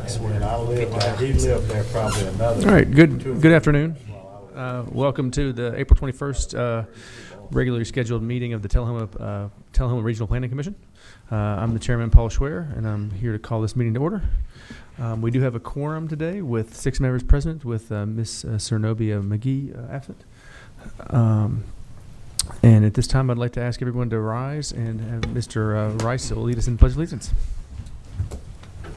When I lived there, he lived there probably another. All right, good afternoon. Welcome to the April 21st regularly scheduled meeting of the Tullahoma Regional Planning Commission. I'm the chairman, Paul Schwer, and I'm here to call this meeting to order. We do have a quorum today with 6 members present, with Ms. Cernobia McGee absent. And at this time, I'd like to ask everyone to rise, and have Mr. Rice will lead us in the Pledge of Allegiance.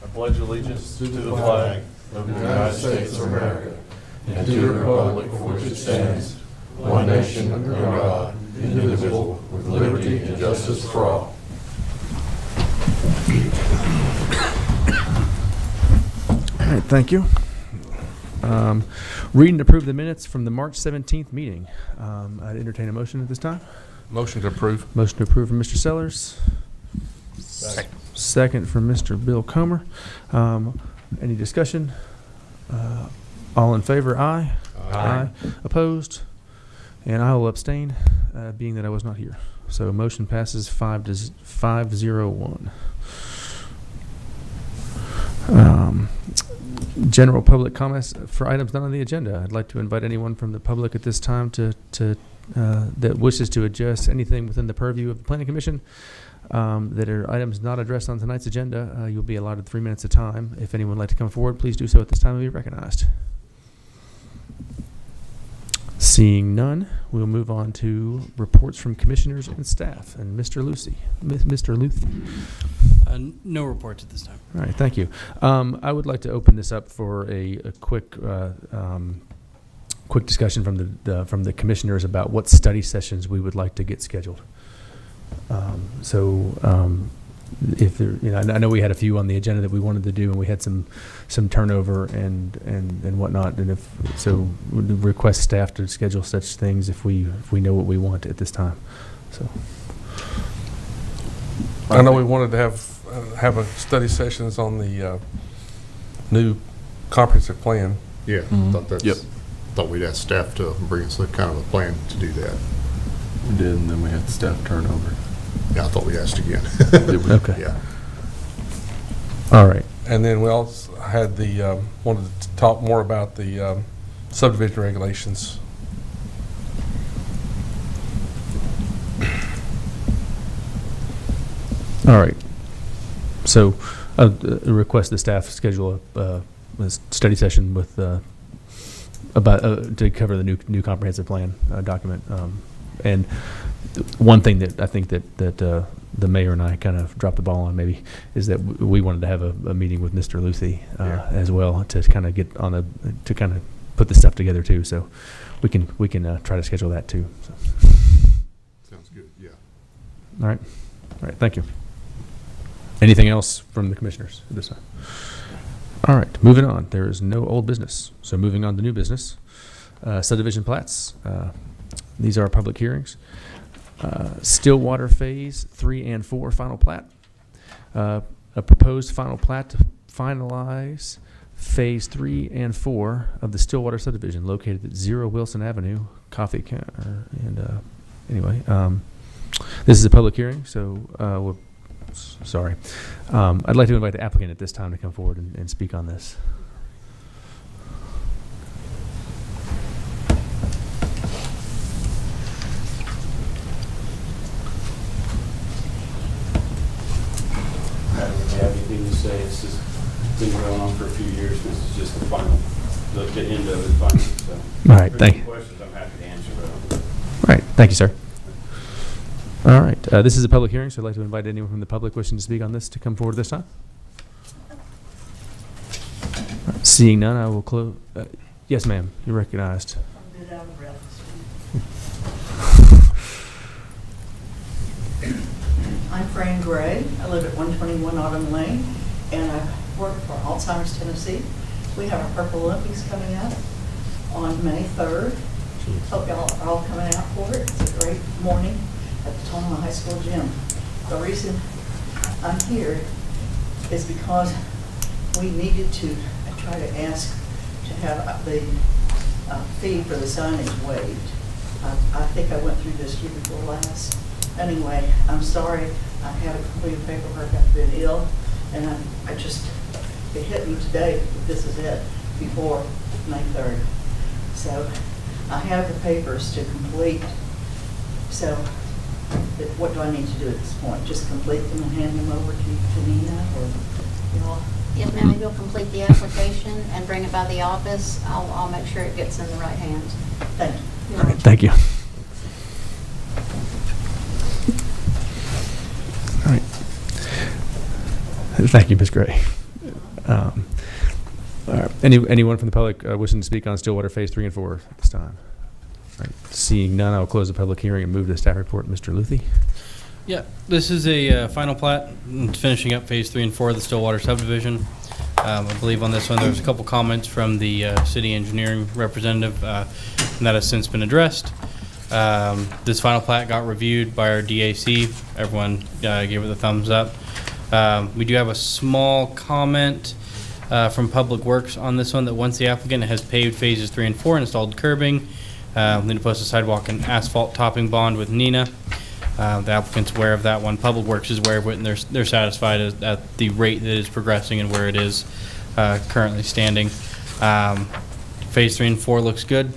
I pledge allegiance to the flag of the United States of America and to the republic for which it stands, one nation under God, indivisible, with liberty and justice for all. All right, thank you. Read and approve the minutes from the March 17th meeting. I'd entertain a motion at this time. Motion to approve. Motion to approve from Mr. Sellers. Second from Mr. Bill Comer. Any discussion? All in favor, aye. Aye. Opposed? And I will abstain, being that I was not here. So motion passes 5-0-1. General public comments for items not on the agenda. I'd like to invite anyone from the public at this time that wishes to address anything within the purview of the Planning Commission that are items not addressed on tonight's agenda. You'll be allotted 3 minutes of time. If anyone would like to come forward, please do so at this time and be recognized. Seeing none, we'll move on to reports from commissioners and staff. And Mr. Lucy. No reports at this time. All right, thank you. I would like to open this up for a quick discussion from the commissioners about what study sessions we would like to get scheduled. If there, I know we had a few on the agenda that we wanted to do, and we had some turnover and whatnot. And if so, we'd request staff to schedule such things if we know what we want at this time. So, I know we wanted to have a study sessions on the new comprehensive plan. Yeah, thought we'd ask staff to bring us kind of a plan to do that. We did, and then we had staff turnover. Yeah, I thought we asked again. okay. Yeah. All right. And then we also had wanted to talk more about the subdivision regulations. All right. So, request the staff schedule a study session with about to cover the new comprehensive plan document. And one thing that I think that the mayor and I kind of dropped the ball on maybe is that we wanted to have a meeting with Mr. Lucy as well to kind of get on to kind of put this stuff together too. So we can try to schedule that too. So. Sounds good. Yeah. All right. Thank you. Anything else from the commissioners at this time? All right. Moving on. There is no old business. So moving on to new business. Subdivision plats. These are public hearings. Stillwater Phase 3 and 4 final plat. A proposed final plat to finalize Phase 3 and 4 of the Stillwater subdivision located at 0 Wilson Avenue, Coffee County. And anyway, this is a public hearing, so sorry. I'd like to invite the applicant at this time to come forward and speak on this. Everything to say, it's just been going on for a few years. This is just the final, the end of it finally. So, all right, thank you. Questions I'm happy to answer. All right, thank you, sir. All right, this is a public hearing, so I'd like to invite anyone from the public wishing to speak on this to come forward this time. Right, seeing none, I will close. Yes, ma'am, you're recognized. I'm a bit out of breath. I'm Fran Gray. I live at 121 Autumn Lane, and I work for Alzheimer's Tennessee. We have our Purple Olympics coming up on May 3rd. Hope y'all are all coming out for it. It's a great morning at the Tullahoma High School gym. The reason I'm here is because we needed to try to ask to have the fee for the signage waived. I think I went through this year before last. Anyway, I'm sorry I haven't completed paperwork. I've been ill, and I just it hit me today that this is it, before May 3rd. So I have the papers to complete. So what do I need to do at this point? Just complete them and hand them over to Nina, or you all? Yes, ma'am, if you'll complete the application and bring it by the office, I'll make sure it gets in the right hands. Thank you. You're All right, welcome. thank you. All right. Thank you, Ms. Gray. All right. Anyone from the public wishing to speak on Stillwater Phase 3 and 4 at this time? All right. Seeing none, I will close the public hearing and move to the staff report. Mr. Luthi? Yeah, this is a final plat, finishing up Phase 3 and 4 of the Stillwater subdivision. I believe on this one, there was a couple comments from the city engineering representative, and that has since been addressed. This final plat got reviewed by our DAC. Everyone gave it the thumbs up. We do have a small comment from Public Works on this one, that once the applicant has paved Phases 3 and 4 and installed curbing, we need to post a sidewalk and asphalt topping bond with Nina. The applicant's aware of that one. Public Works is aware of it, and they're satisfied at the rate that it's progressing and where it is currently standing. Phase 3 and 4 looks good.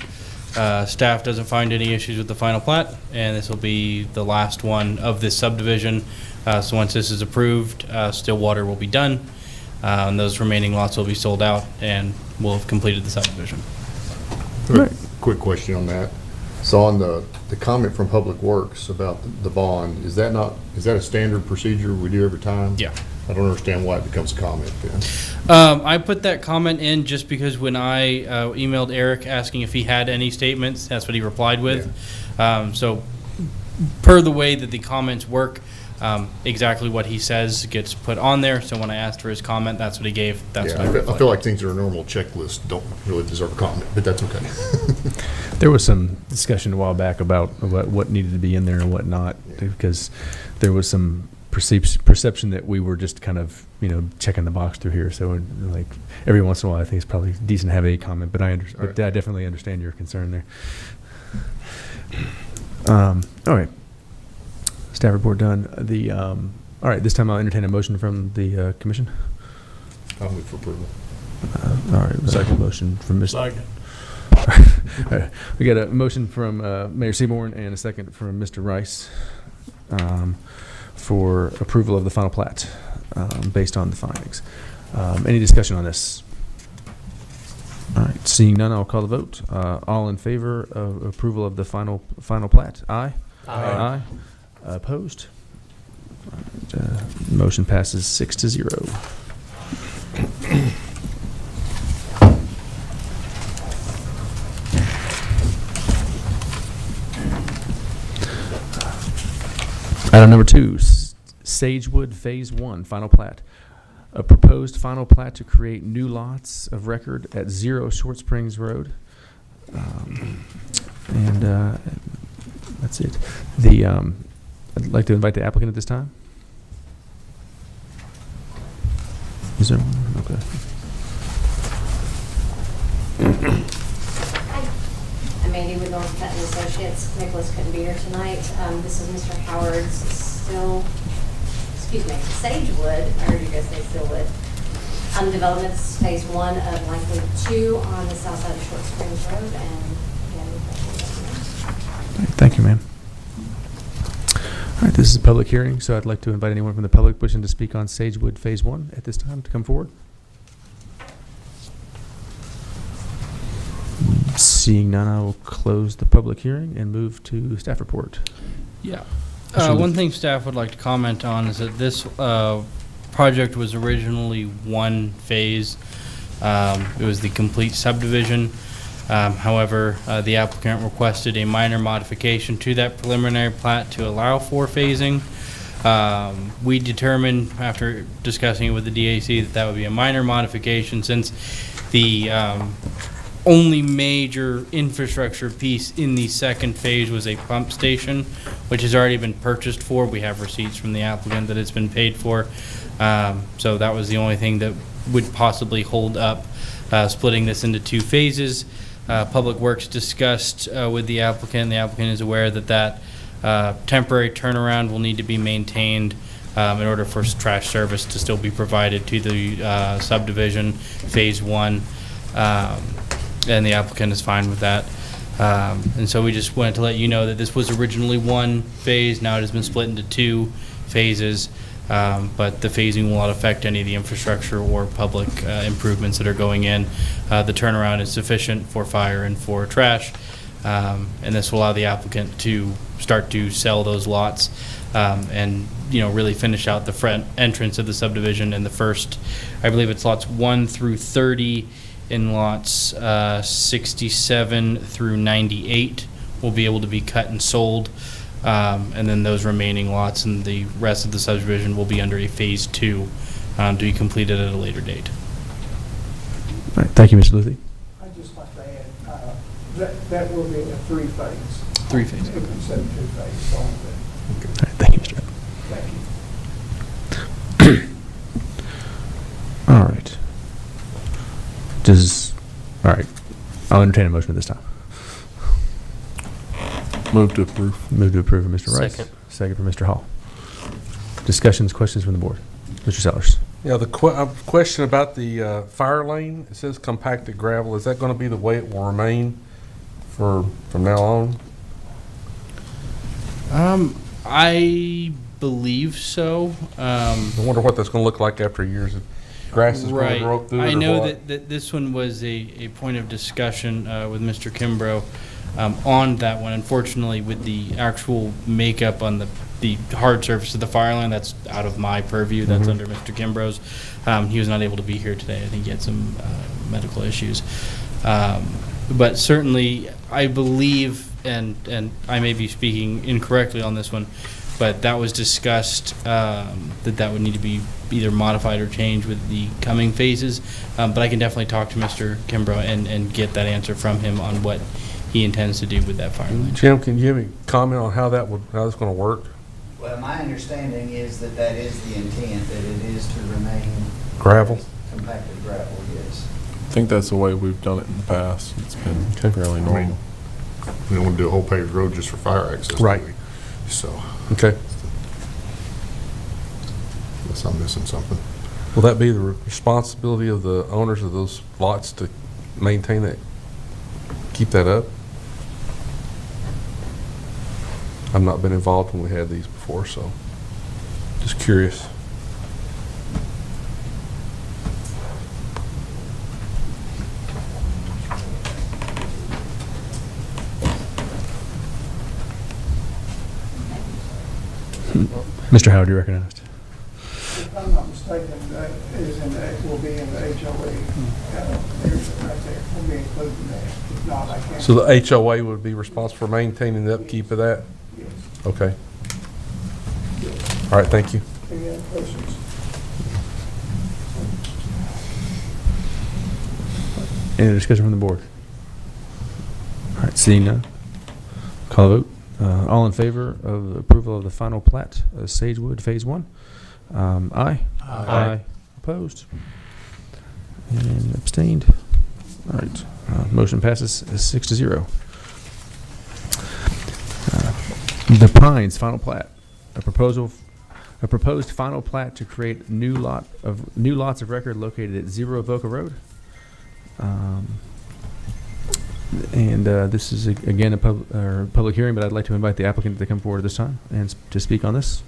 Staff doesn't find any issues with the final plat, and this will be the last one of this subdivision. So once this is approved, Stillwater will be done, and those remaining lots will be sold out, and we'll have completed the subdivision. Quick question on that. So on the comment from Public Works about the bond, is that a standard procedure we do every time? Yeah. I don't understand why it becomes a comment then. I put that comment in just because when I emailed Eric asking if he had any statements, that's what he replied with. So per the way that the comments work, exactly what he says gets put on there. So when I asked for his comment, that's what he gave. That's what I I replied. feel like things that are a normal checklist don't really deserve a comment, but that's okay. There was some discussion a while back about what needed to be in there and what not, because there was some perception that we were just kind of, checking the box through here. So, like, every once in a while, I think it's probably decent to have a comment, but I definitely understand your concern there. All right. Staff report done. All right, this time I'll entertain a motion from the commission. I'll move for approval. All right, second motion from Mr. Second. All right, we got a motion from Mayor Seaborn and a second from Mr. Rice for approval of the final plat based on the findings. Any discussion on this? All right, seeing none, I'll call the vote. All in favor of approval of the final plat? Aye. Aye. Opposed? All right, motion passes 6-0. Item number 2, Sagewood Phase 1, final plat. A proposed final plat to create new lots of record at 0 Short Springs Road. That's it. I'd like to invite the applicant at this time. Is there one? Okay. Hi, I'm Mandy with North Patton Associates. Nicholas couldn't be here tonight. This is Mr. Howard's Sagewood. I heard you guys say Stillwood. Development's Phase 1 of likely 2 on the south side of Short Springs Road, and Thank you, ma'am. All right, this is a public hearing, so I'd like to invite anyone from the public wishing to speak on Sagewood Phase 1 at this time to come forward. Seeing none, I will close the public hearing and move to staff report. Yeah. Mr. One Luth. thing staff would like to comment on is that this project was originally one phase. It was the complete subdivision. However, the applicant requested a minor modification to that preliminary plat to allow for phasing. We determined, after discussing it with the DAC, that that would be a minor modification, since the only major infrastructure piece in the second phase was a pump station, which has already been purchased for. We have receipts from the applicant that it's been paid for. So that was the only thing that would possibly hold up splitting this into 2 phases. Public Works discussed with the applicant. The applicant is aware that temporary turnaround will need to be maintained in order for trash service to still be provided to the subdivision, Phase 1, and the applicant is fine with that. And so we just wanted to let you know that this was originally one phase, now it has been split into 2 phases, but the phasing will not affect any of the infrastructure or public improvements that are going in. The turnaround is sufficient for fire and for trash, and this will allow the applicant to start to sell those lots, and really finish out the front entrance of the subdivision. And the first, I believe it's lots 1 through 30, in lots 67 through 98 will be able to be cut and sold, and then those remaining lots and the rest of the subdivision will be under a Phase 2 to be completed at a later date. All right, thank you, Mr. Luthi. I'd just like to add, that will be a 3-phase. 3-phase. Instead of 2-phase, All right, thank you, Mr. Evans. thank you. All right. All right, I'll entertain a motion at this time. Move to approve. Move to approve of Mr. Rice. Second. Second for Mr. Hall. Discussions, questions from the board? Mr. Sellers. Yeah, the question about the fire lane, it says compacted gravel. Is that going to be the way it will remain from now on? I believe so. I wonder what that's going to look like after years. Grass is going to grow through it, I or know what? that this one was a point of discussion with Mr. Kimbrough on that one. Unfortunately, with the actual makeup on the hard surface of the fire line, that's out of my purview. That's under Mr. Kimbrough's. He was not able to be here today. I think he had some medical issues. But certainly, I believe, and I may be speaking incorrectly on this one, but that was discussed, that would need to be either modified or changed with the coming phases. But I can definitely talk to Mr. Kimbrough and get that answer from him on what he intends to do with that fire lane. Jim, can you give me a comment on how that's going to work? Well, my understanding is that is the intent, that it is to remain Gravel? compacted gravel, yes. I think that's the way we've done it in the past. It's been fairly I normal. mean, we don't want to do a whole paved road just for fire access. do Right. we? So, Okay. unless I'm missing something. Will that be the responsibility of the owners of those lots to maintain that, keep that up? I've not been involved when we had these before, so just curious. Mr. Howard, you're recognized. If I'm not mistaken, will be in the HOA. There's it right there. We'll be including that. If not, I can't. So the HOA would be responsible for maintaining the upkeep of that? Yes. Okay. All right, thank you. Any other questions? Any discussion from the board? All right, seeing none. Call a vote. All in favor of the approval of the final plat of Sagewood Phase 1? Aye. Aye. Opposed? And abstained? All right, motion passes 6-0. The Pines final plat, a proposed final plat to create new lots of record located at 0 Avoca Road. And this is, again, a public hearing, but I'd like to invite the applicant to come forward at this time and to speak on this.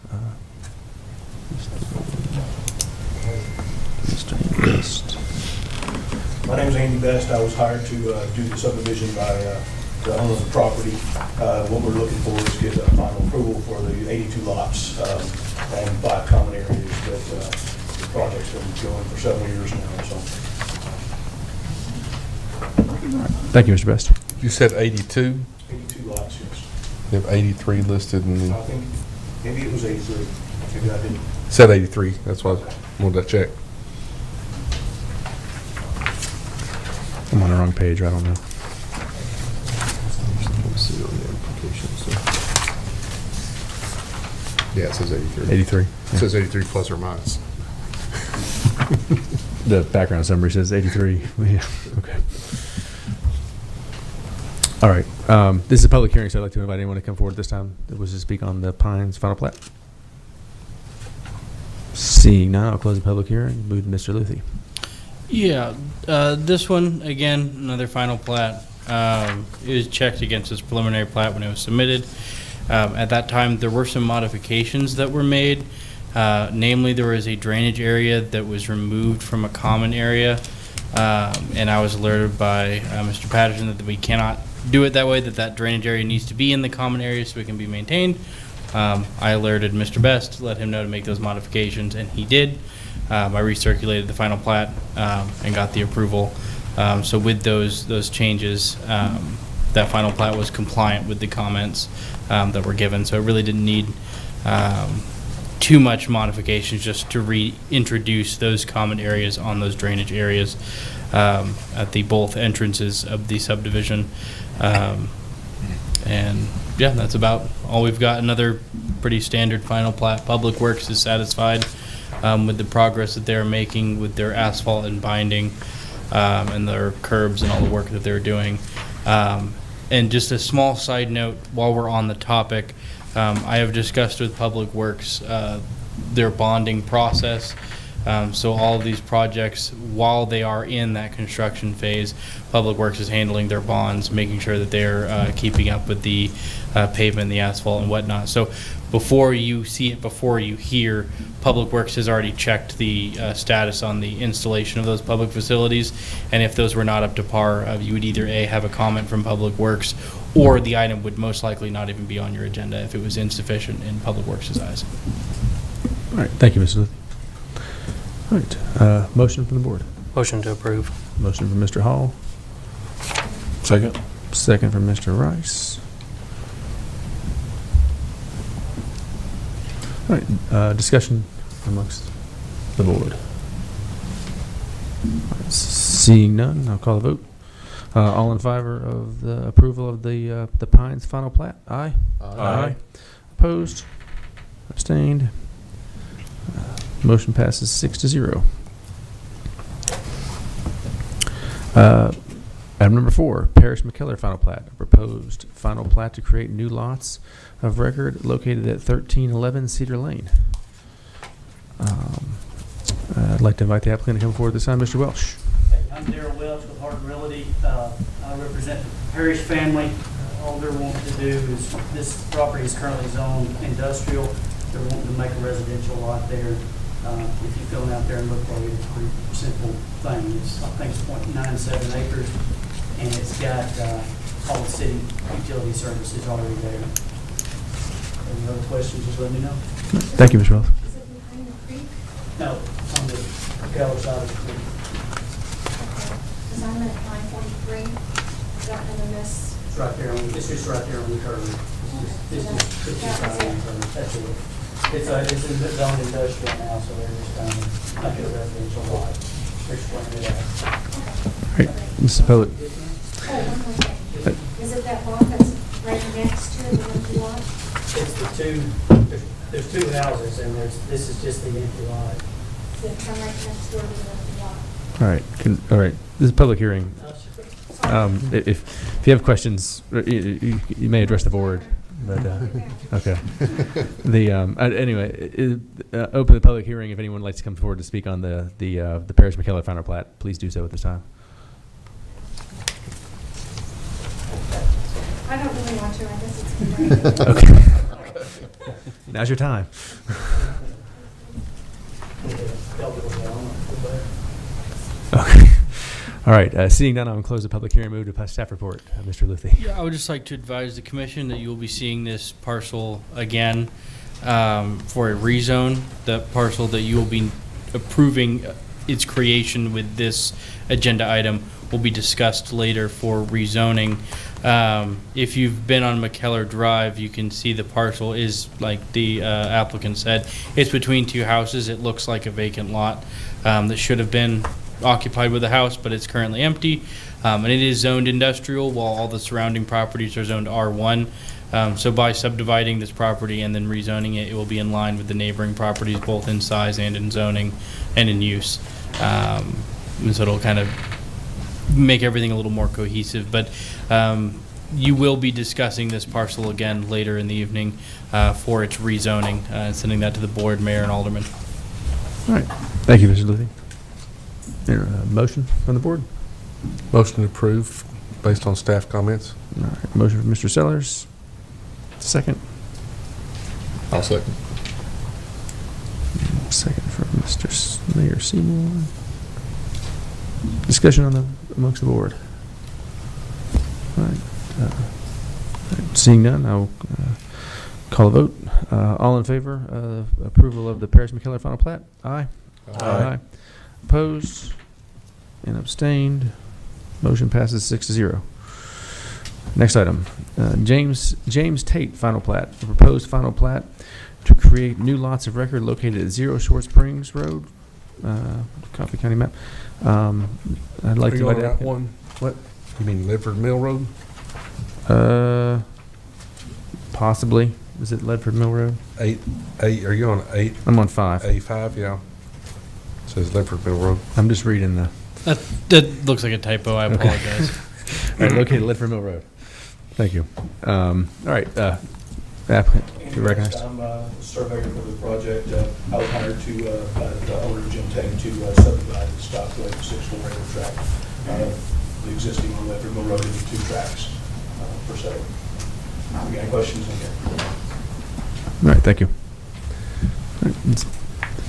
Mr. Best. My name's Andy Best. I was hired to do the subdivision by the owner of the property. What we're looking for is get a final approval for the 82 lots and 5 common areas that the project's been going for several years now. So. Thank you, Mr. Best. You said 82? 82 lots, yes. You have 83 listed and I think maybe it was 83. Maybe I didn't. said 83. That's why I wanted to check. I'm on the wrong page, I don't know. Yeah, it says 83. 83. It says 83 plus or minus. The background summary says 83. Yeah, okay. All right. This is a public hearing, so I'd like to invite anyone to come forward this time that was to speak on the Pines final plat. Seeing none, I'll close the public hearing. Move to Mr. Luthi. Yeah, this one, again, another final plat. It was checked against this preliminary plat when it was submitted. At that time, there were some modifications that were made. Namely, there was a drainage area that was removed from a common area. And I was alerted by Mr. Patterson that we cannot do it that way, that drainage area needs to be in the common area so it can be maintained. I alerted Mr. Best, let him know to make those modifications, and he did. I recirculated the final plat and got the approval. So with those changes, that final plat was compliant with the comments that were given. So it really didn't need too much modifications, just to reintroduce those common areas on those drainage areas at the both entrances of the subdivision. And yeah, that's about all we've got. Another pretty standard final plat. Public Works is satisfied with the progress that they're making with their asphalt and binding and their curbs and all the work that they're doing. And just a small side note, while we're on the topic, I have discussed with Public Works their bonding process. So all of these projects, while they are in that construction phase, Public Works is handling their bonds, making sure that they're keeping up with the pavement, the asphalt, and whatnot. So before you see it, before you hear, Public Works has already checked the status on the installation of those public facilities. And if those were not up to par, you would either A, have a comment from Public Works, or the item would most likely not even be on your agenda if it was insufficient in Public Works' eyes. All right, thank you, Mr. Luthi. All right, motion from the board. Motion to approve. Motion from Mr. Hall, Second. second from Mr. Rice. All right, discussion amongst the board. All right, seeing none, I'll call the vote. All in favor of the approval of the Pines final plat? Aye. Aye. Opposed? Abstained? Motion passes 6-0. Item number 4, Parish McKellar final plat. A proposed final plat to create new lots of record located at 1311 Cedar Lane. I'd like to invite the applicant to come forward this time, Mr. Welsh. I'm Darrell Welch with Hardin Realty. I represent the Parrish family. All they're wanting to do is, this property is currently zoned industrial. They're wanting to make a residential lot there. If you go out there and look at it, it's a pretty simple thing. I think it's 0.97 acres, and it's got all the city utility services already there. Any other questions, just let me know. Thank you, Mr. Welsh. Is it behind the creek? No, it's on the Keller side of the creek. Because I'm at 943. Is that going to miss? It's right there it's just right there on the curve. It's just right on the curve. That's it. It's in zone industrial now, so they're just like a residential lot. They're splitting it out. All right, Mrs. Poet. Oh, one more thing. Is it that lot that's right next to the empty lot? It's the two, there's two houses, and this is just the empty lot. Does it come right next door to the empty lot? All right, all right. This is a public hearing. If you have questions, you may address the board. But okay. Anyway, open the public hearing. If anyone would like to come forward to speak on the Parish McKellar final plat, please do so at this time. I don't really want to. I guess it's Okay. Now's your time. Okay. All right. Seeing none, I'm going to close the public hearing. Move to staff report. Mr. Luthi. Yeah, I would just like to advise the commission that you will be seeing this parcel again for a rezone. That parcel that you will be approving its creation with this agenda item will be discussed later for rezoning. If you've been on McKellar Drive, you can see the parcel is, like the applicant said, it's between two houses. It looks like a vacant lot that should have been occupied with a house, but it's currently empty. And it is zoned industrial while all the surrounding properties are zoned R1. So by subdividing this property and then rezoning it, it will be in line with the neighboring properties, both in size and in zoning and in use. And so it'll kind of make everything a little more cohesive. But you will be discussing this parcel again later in the evening for its rezoning, and sending that to the board, mayor, and alderman. All right. Thank you, Mr. Luthi. Motion from the board? Motion to approve based on staff comments. All right. Motion from Mr. Sellers. Second. I'll second. Second from Mr. Mayor Seymour. Discussion amongst the board. All right. Seeing none, I'll call a vote. All in favor of approval of the Paris McKellar final plat? Aye. Aye. Opposed and abstained. Motion passes 6-0. Next item, James Tate final plat. The proposed final plat to create new lots of record located at 0 Short Springs Road, Coffee County map. I'd like Are to you on invite Route 1? What? You mean Ledford Mill Road? Possibly. Is it Ledford Mill Road? 8, are you on 8? I'm on 5. A5, yeah. Says Ledford Mill Road. I'm just reading the. That looks like a typo. I Okay. apologize. All right, located at Ledford Mill Road. Thank you. All right, applicant, Andy you West, recognized? I'm a surveyor for the project. I was hired by the owner Jim Tate to subdivide the Stockway 6-4 acre tract. The existing on Ledford Mill Road into 2 tracts per se. If you got any questions? Okay. All right, thank you. All right, it's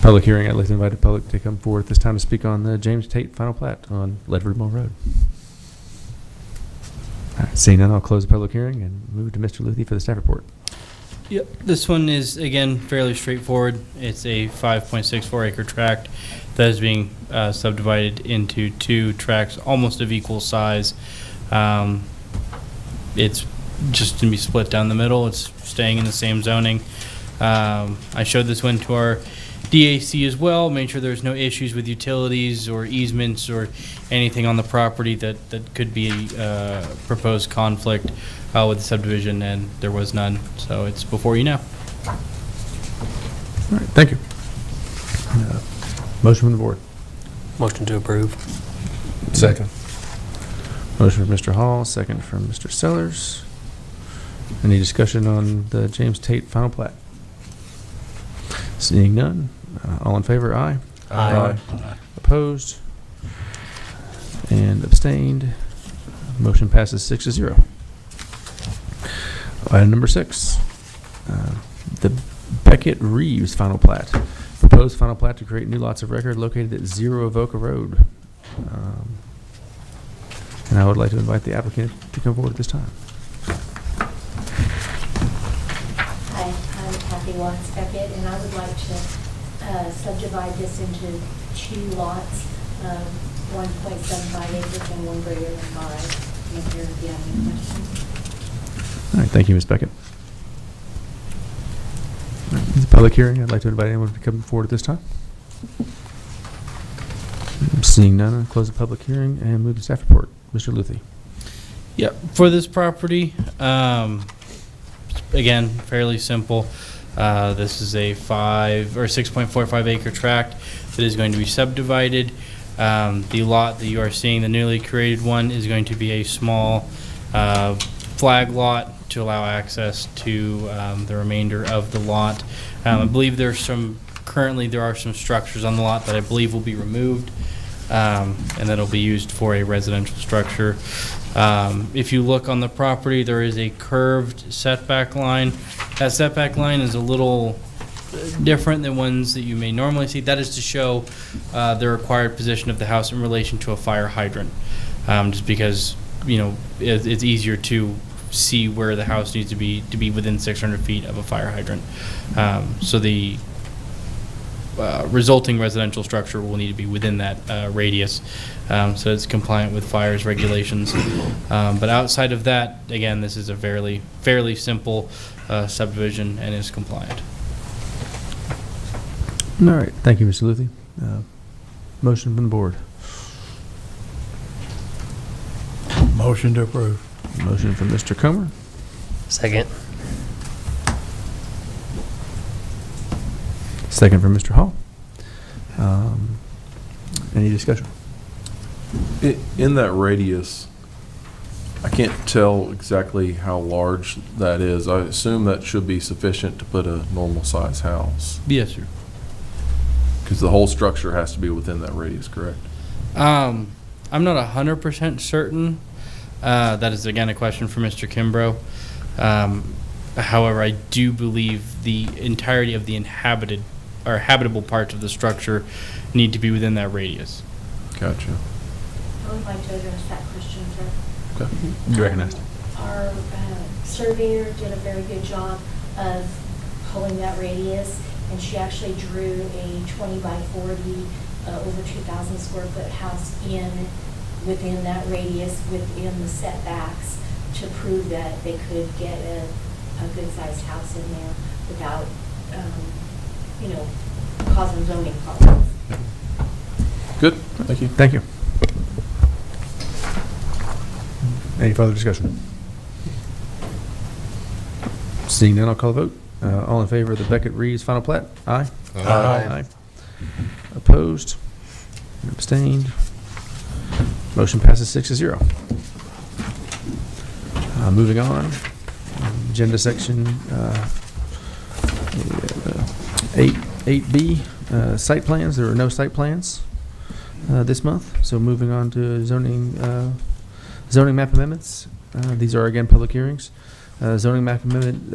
public hearing. I'd like to invite the public to come forward at this time to speak on the James Tate final plat on Ledford Mill Road. All right, seeing none, I'll close the public hearing and move to Mr. Luthi for the staff report. Yep, this one is, again, fairly straightforward. It's a 5.64 acre tract that is being subdivided into 2 tracts almost of equal size. It's just going to be split down the middle. It's staying in the same zoning. I showed this one to our DAC as well, made sure there's no issues with utilities or easements or anything on the property that could be a proposed conflict with the subdivision, and there was none. So it's before you now. All right, thank you. Motion from the board. Motion to approve. Second. Motion from Mr. Hall, second from Mr. Sellers. Any discussion on the James Tate final plat? Seeing none, all in favor, aye. Aye. Opposed and abstained. Motion passes 6-0. Item number 6, the Beckett Reeves final plat. Proposed final plat to create new lots of record located at 0 Avoca Road. And I would like to invite the applicant to come forward at this time. Hi, I'm Kathy Watts Beckett, and I would like to subdivide this into 2 lots, 1.75 acres and 1 greater than 5. I'm here if you have any questions. All right, thank you, Ms. Beckett. All right, it's a public hearing. I'd like to invite anyone to come forward at this time. Seeing none, I'll close the public hearing and move to staff report. Mr. Luthi. Yep, for this property, again, fairly simple. This is a 6.45 acre tract that is going to be subdivided. The lot that you are seeing, the newly created one, is going to be a small flag lot to allow access to the remainder of the lot. I believe currently there are some structures on the lot that I believe will be removed, and that'll be used for a residential structure. If you look on the property, there is a curved setback line. That setback line is a little different than ones that you may normally see. That is to show the required position of the house in relation to a fire hydrant, just because it's easier to see where the house needs to be within 600 feet of a fire hydrant. So the resulting residential structure will need to be within that radius, so it's compliant with fires regulations. But outside of that, again, this is a fairly simple subdivision and is compliant. All right, thank you, Mr. Luthi. Motion from the board. Motion to approve. Motion from Mr. Comer. Second. Second from Mr. Hall. Any discussion? In that radius, I can't tell exactly how large that is. I assume that should be sufficient to put a normal size house. Yes, sir. Because the whole structure has to be within that radius, correct? I'm not 100% certain. That is, again, a question for Mr. Kimbrough. However, I do believe the entirety of the inhabited or habitable parts of the structure need to be within that radius. Gotcha. I would like to address that question, sir. Okay. You recognized. Our surveyor did a very good job of pulling that radius, and she actually drew a 20 by 40, over 2,000 square foot house within that radius, within the setbacks, to prove that they could get a good sized house in there without, causing zoning problems. Good, thank you. Thank you. Any further discussion? Seeing none, I'll call the vote. All in favor of the Beckett-Reeves final plat? Aye. Aye. Opposed? Abstained? Motion passes 6-0. Moving on, agenda section 8B, site plans. There are no site plans this month, so moving on to zoning map amendments. These are again public hearings. Zoning map amendment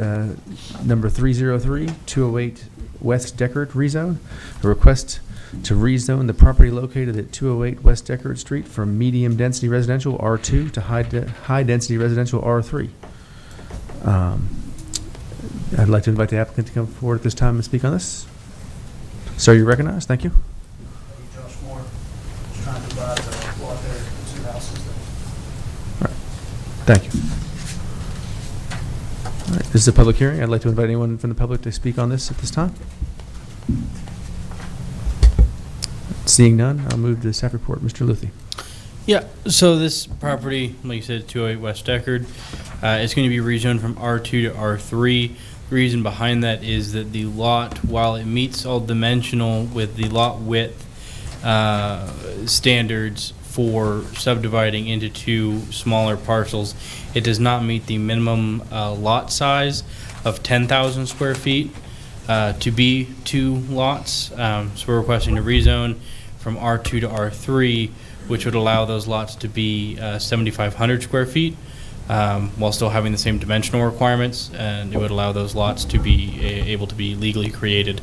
number 303, 208 West Deckard rezone. A request to rezone the property located at 208 West Deckard Street from medium density residential R2 to high density residential R3. I'd like to invite the applicant to come forward at this time and speak on this. Sir, you're recognized. Thank you. Josh Moore, just trying to divide the lot there, the two houses there. All right. Thank you. All right. This is a public hearing. I'd like to invite anyone from the public to speak on this at this time. Seeing none, I'll move to the staff report. Mr. Luthi. Yeah, so this property, like you said, 208 West Deckard, it's going to be rezoned from R2 to R3. The reason behind that is that the lot, while it meets all dimensional with the lot width standards for subdividing into two smaller parcels, it does not meet the minimum lot size of 10,000 square feet to be two lots. So we're requesting to rezone from R2 to R3, which would allow those lots to be 7,500 square feet, while still having the same dimensional requirements, and it would allow those lots to be able to be legally created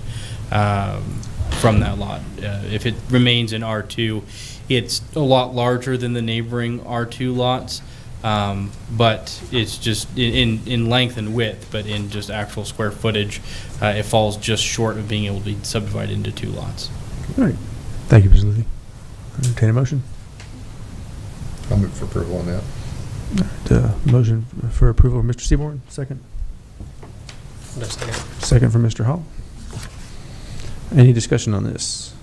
from that lot. If it remains in R2, it's a lot larger than the neighboring R2 lots, but it's just in length and width, but in just actual square footage, it falls just short of being able to be subdivided into two lots. All right. Thank you, Mr. Luthi. Entertain a motion. I'll move for approval on that. All right, motion for approval of Mr. Seaborn. Second. No second. Second from Mr. Hall. Any discussion on this?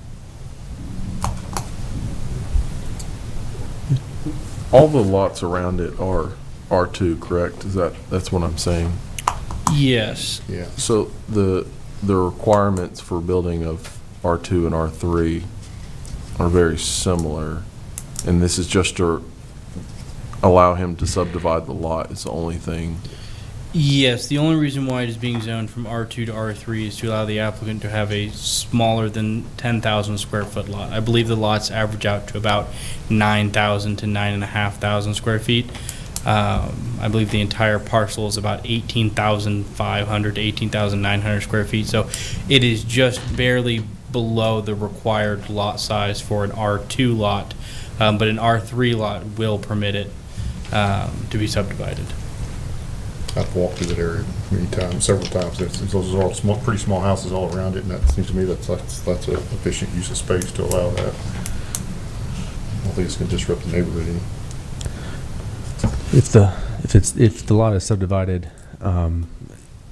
All the lots around it are R2, correct? That's what I'm saying? Yes. Yeah. So the requirements for building of R2 and R3 are very similar, and this is just to allow him to subdivide the lot is the only thing. Yes, the only reason why it is being zoned from R2 to R3 is to allow the applicant to have a smaller than 10,000 square foot lot. I believe the lots average out to about 9,000 to 9,500 square feet. I believe the entire parcel is about 18,500 to 18,900 square feet. So it is just barely below the required lot size for an R2 lot, but an R3 lot will permit it to be subdivided. I've walked through that area many times, several times. Those are all small, pretty small houses all around it, and that seems to me that's an efficient use of space to allow that. I don't think it's going to disrupt the neighborhood any. If the lot is subdivided,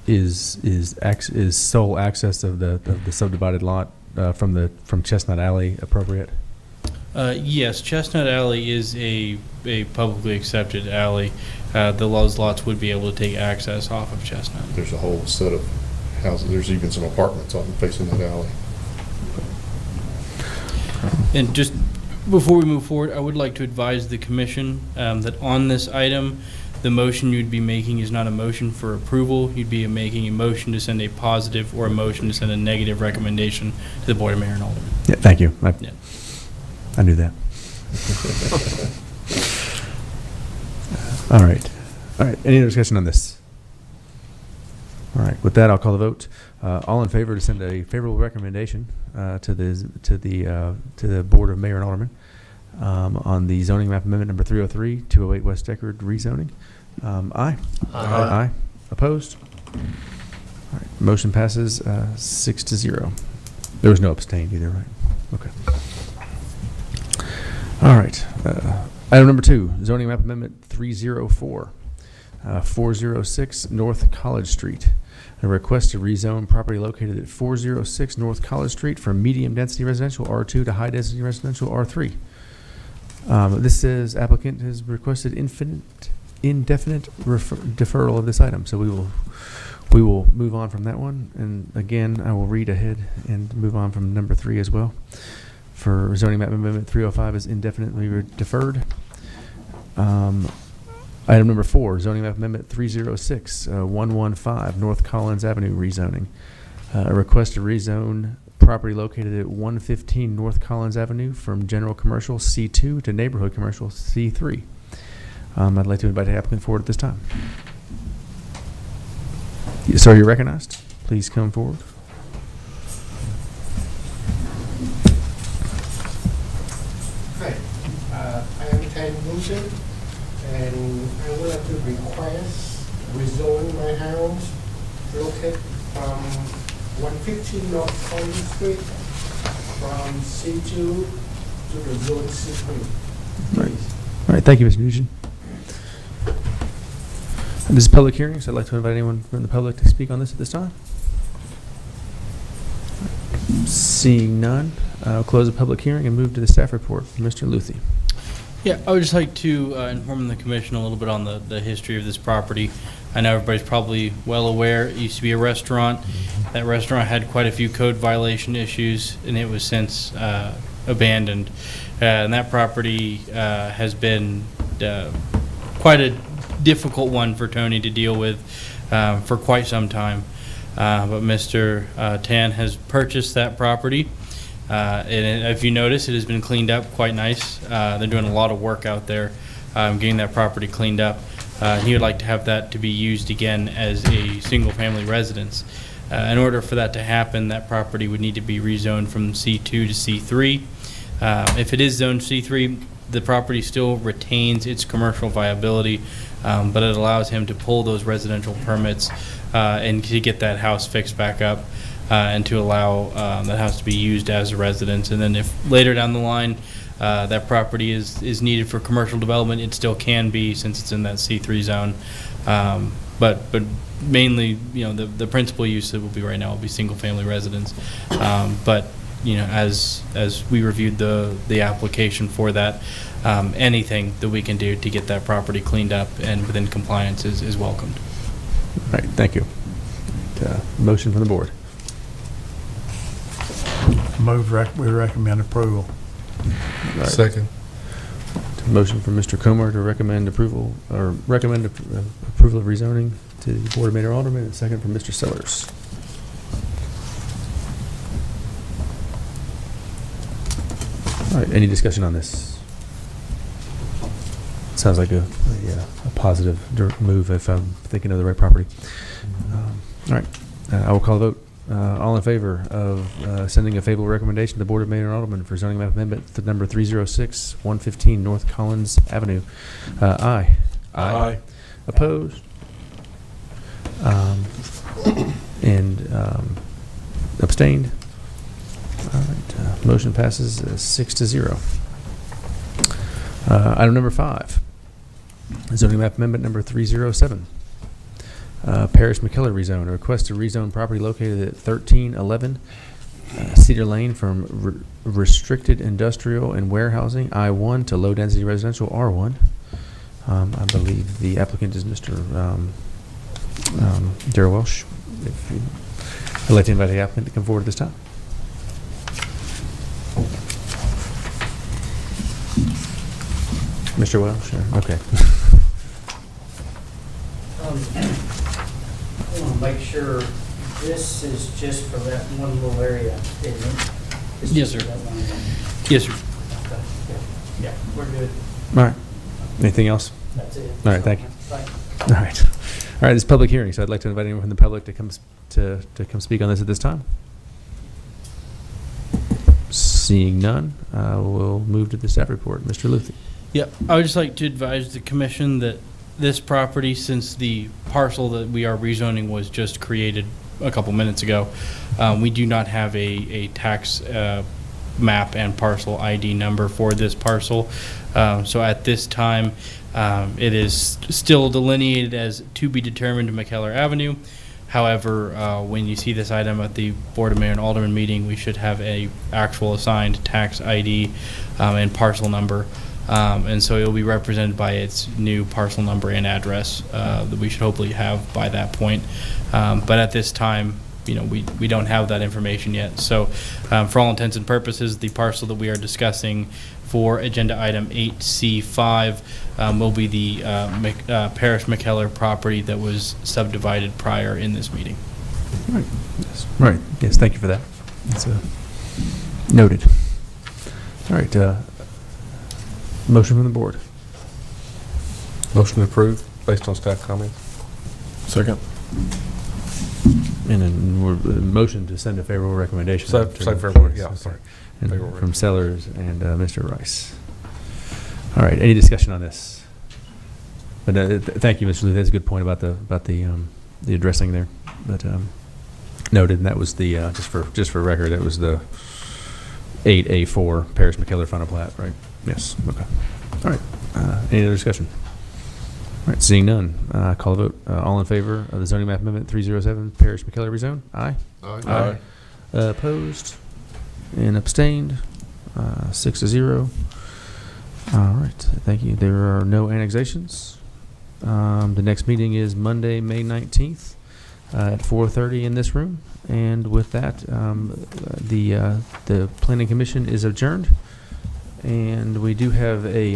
is sole access of the subdivided lot from Chestnut Alley appropriate? Yes, Chestnut Alley is a publicly accepted alley. Those lots would be able to take access off of Chestnut. There's a whole set of houses. There's even some apartments on facing that alley. And just before we move forward, I would like to advise the commission that on this item, the motion you'd be making is not a motion for approval. You'd be making a motion to send a positive or a motion to send a negative recommendation to the Board of Mayor and Aldermen. Yeah, thank you. Yeah. I knew that. All right. All right. Any other discussion on this? All right. With that, I'll call the vote. All in favor to send a favorable recommendation to the Board of Mayor and Aldermen on the zoning map amendment number 303, 208 West Deckard rezoning. Aye. Aye. Opposed? All right. Motion passes 6-0. There was no abstain either, right? Okay. All right. Item number 2, zoning map amendment 304, 406 North College Street. A request to rezone property located at 406 North College Street from medium density residential R2 to high density residential R3. This says applicant has requested indefinite deferral of this item. So we will move on from that one. And again, I will read ahead and move on from number 3 as well. For zoning map amendment 305 is indefinitely deferred. Item number 4, zoning map amendment 306, 115 North Collins Avenue rezoning. A request to rezone property located at 115 North Collins Avenue from general commercial C2 to neighborhood commercial C3. I'd like to invite the applicant forward at this time. Sir, you're recognized. Please come forward. Hi, I am Ted Wilson, and I would like to request rezone my house located from 115 North Collins Street from C2 to the zone C3. Right. All right, thank you, Mr. Nugent. This is a public hearing, so I'd like to invite anyone from the public to speak on this at this time. Seeing none, I'll close the public hearing and move to the staff report. Mr. Luthi. Yeah, I would just like to inform the commission a little bit on the history of this property. I know everybody's probably well aware, it used to be a restaurant. That restaurant had quite a few code violation issues, and it was since abandoned. And that property has been quite a difficult one for Tony to deal with for quite some time. But Mr. Tan has purchased that property. And if you notice, it has been cleaned up quite nice. They're doing a lot of work out there getting that property cleaned up. He would like to have that to be used again as a single-family residence. In order for that to happen, that property would need to be rezoned from C2 to C3. If it is zoned C3, the property still retains its commercial viability, but it allows him to pull those residential permits and to get that house fixed back up and to allow that house to be used as a residence. And then if later down the line that property is needed for commercial development, it still can be, since it's in that C3 zone. But mainly, you know, the principal use that will be right now will be single-family residence. But you know, as we reviewed the application for that, anything that we can do to get that property cleaned up and within compliance is welcomed. All right, thank you. Motion from the board. We recommend approval. All right. Second. Motion from Mr. Comer to recommend approval, or recommend approval of rezoning to the Board of Mayor and Aldermen, and second from Mr. Sellers. All right, any discussion on this? Sounds like a positive move if I'm thinking of the right property. All right, I will call the vote. All in favor of sending a favorable recommendation to the Board of Mayor and Aldermen for zoning map amendment to number 306, 115 North Collins Avenue. Aye. Aye. Opposed? And abstained? All right, motion passes 6-0. Item number 5, zoning map amendment number 307. Paris McKellar rezone. A request to rezone property located at 1311 Cedar Lane from restricted industrial and warehousing I-1 to low density residential R1. I believe the applicant is Mr. Darrell Welsh. I'd like to invite the applicant to come forward at this time. Mr. Welsh, sure. Okay. I want to make sure this is just for that one little area, isn't it? It's Yes, just sir. that one area. Yes, sir. Okay, yeah, we're good. All right. Anything else? That's it. All right, thank you. Thank you. All right. All right, this is public hearing, so I'd like to invite anyone from the public to come to come speak on this at this time. Seeing none, we'll move to the staff report. Mr. Luthi. Yep, I would just like to advise the commission that this property, since the parcel that we are rezoning was just created a couple minutes ago, we do not have a tax map and parcel ID number for this parcel. So at this time, it is still delineated as to be determined McKellar Avenue. However, when you see this item at the Board of Mayor and Alderman meeting, we should have a actual assigned tax ID and parcel number. And so it will be represented by its new parcel number and address that we should hopefully have by that point. But at this time, you know, we don't have that information yet. So for all intents and purposes, the parcel that we are discussing for agenda item 8C5 will be the Parish McKellar property that was subdivided prior in this meeting. Right. Yes. Right. Yes. Thank you for that. That's noted. All right. Motion from the board. Motion approved based on staff comments. Second. And then we're motion to send a favorable recommendation. Same to- favorable, yeah, sorry. And Favorable from Sellers and Mr. Rice. All right. Any discussion on this? But thank you, Mr. Lee. That's a good point about the addressing there. But noted, and that was the just for record, that was the 8A4 Parish McKellar final plat, right? Yes. Okay. All right. Any other discussion? All right. Seeing none, call the vote. All in favor of the zoning map amendment 307 Parish McKellar rezone? Aye. Aye. Opposed and abstained. 6-0. All right. Thank you. There are no annexations. The next meeting is Monday, May 19th at 4:30 in this room. And with that, the Planning Commission is adjourned. And we do have a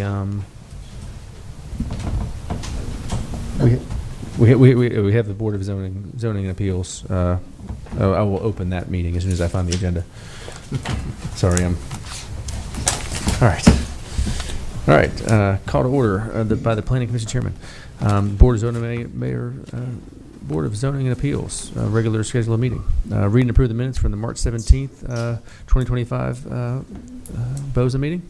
we have the Board of Zoning and Appeals. I will open that meeting as soon as I find the agenda. Sorry, all right. All right. Call to order by the Planning Commission Chairman. Board of Zoning and Appeals, regular scheduled meeting. Read and approve the minutes from the March 17th, 2025 BOZA meeting.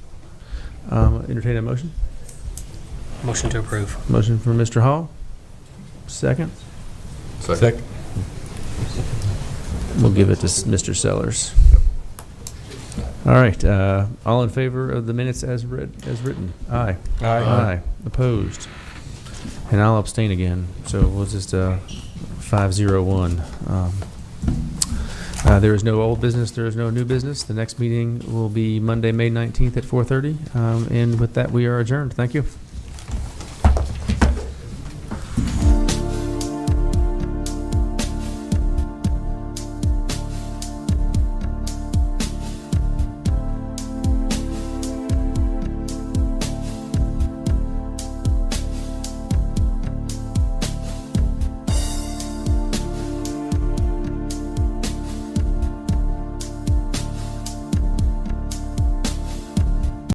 Entertain a motion. Motion to approve. Motion from Mr. Hall. Second. Second. We'll give it to Mr. Sellers. All right. All in favor of the minutes as written? Aye. Aye. Opposed? And I'll abstain again. So we'll just 5-0-1. There is no old business. There is no new business. The next meeting will be Monday, May 19th at 4:30. And with that, we are adjourned. Thank you.